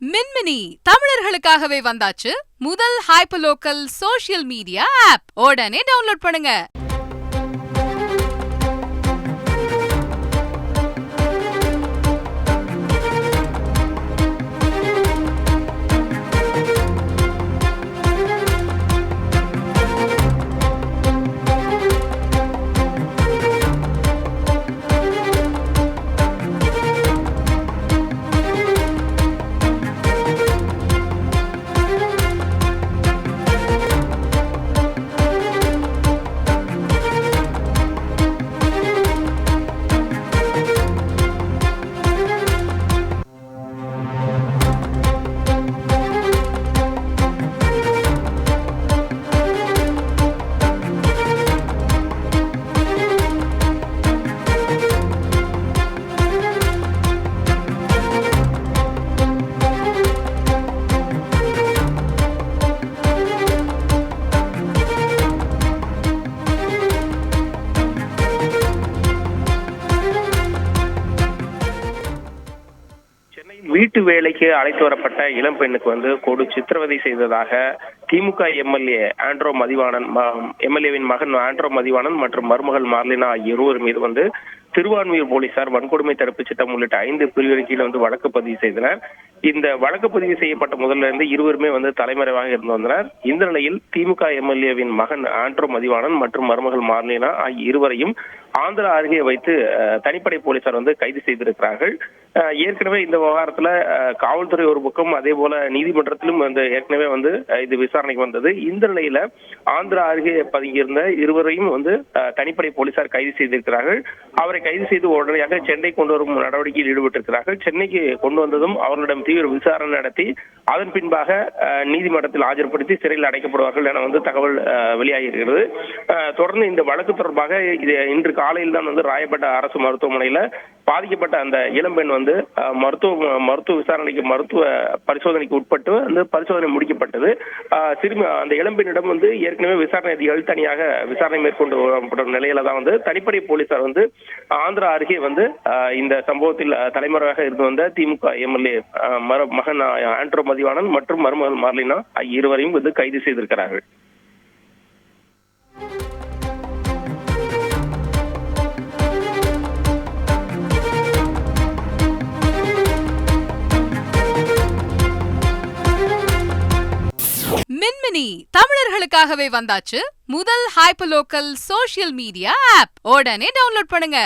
மின்மினி தமிழர்களுக்காகவே வந்தாச்சு முதல் hyper local social media app. உடனே டவுன்லோட் பண்ணுங்க. வீட்டு வேலைக்கு அழைத்து வரப்பட்ட இளம் பெண்ணுக்கு கொடு சித்திரவதை செய்ததாக திமுக எம்எல்ஏ ஆண்ட்ரோ மதிவாணன், எம்எல்ஏவின் மகன் ஆண்ட்ரோ மதிவாணன் மற்றும் மருமகள் மார்லினா ஆகிய இருவர் மீது திருவான்மியூர் போலீசார் வன்கொடுமை தடுப்பு சட்டம் உள்ளிட்ட 5 பிரிவுகளின் கீழ் வழக்கு பதிவு செய்தனர். இந்த வழக்கு பதிவு செய்யப்பட்ட முதல்ல இருந்து இருவருமே தலைமறைவாக இருந்து வந்தனர். இந்த நிலையில் திமுக எம்எல்ஏவின் மகன் ஆண்ட்ரோ மதிவாணன் மற்றும் மருமகள் மார்லினா ஆகிய இருவரையும் ஆந்திரா அருகே வைத்து தனிப்படை போலீசார் கைது செய்திருக்கிறார்கள். ஏற்கனவே இந்த விவகாரத்துல காவல்துறை ஒரு பக்கம், அதே போல நீதிமன்றத்திலும் ஏற்கனவே இது விசாரணைக்கு வந்தது. இந்த நிலையில ஆந்திரா அருகே பதுங்கியிருந்த இருவரையும் தனிப்படை போலீசார் கைது செய்திருக்கிறார்கள். அவரை கைது செய்து உடனடியாக சென்னை கொண்டு வரும் நடவடிக்கையில் ஈடுபட்டிருக்கிறார்கள். சென்னைக்கு கொண்டு வந்ததும் அவர்களிடம் தீவிர விசாரணை நடத்தி அதன் பின்பாக நீதிமன்றத்தில் ஆஜர்படுத்தி சிறையில் அடைக்கப்படுவார்கள் என தகவல் வெளியாகி இருக்கிறது. தொடர்ந்து இந்த வழக்கு தொடர்பாக இன்று காலையில் தான் ராயப்பேட்டை அரசு மருத்துவமனையில பாதிக்கப்பட்ட அந்த இளம்பெண் மருத்துவ விசாரணைக்கு, மருத்துவ பரிசோதனைக்கு உட்பட்டு பரிசோதனை முடிக்கப்பட்டது. அந்த இளம்பெண்ணிடம் ஏற்கனவே விசாரணை அதிகாரிகள் தனியாக விசாரணை மேற்கொண்டு வரப்பட்ட நிலையில தான் தனிப்படை போலீசார் ஆந்திரா அருகே இந்த சம்பவத்தில் தலைமறைவாக இருந்து வந்த திமுக எம்எல்ஏ மகன் ஆண்ட்ரோ மதிவாணன் மற்றும் மருமகள் மார்லினா ஆகிய இருவரையும் கைது செய்திருக்கிறார்கள். மின்மினி தமிழர்களுக்காகவே வந்தாச்சு முதல் hyper local social media app. உடனே டவுன்லோட் பண்ணுங்க.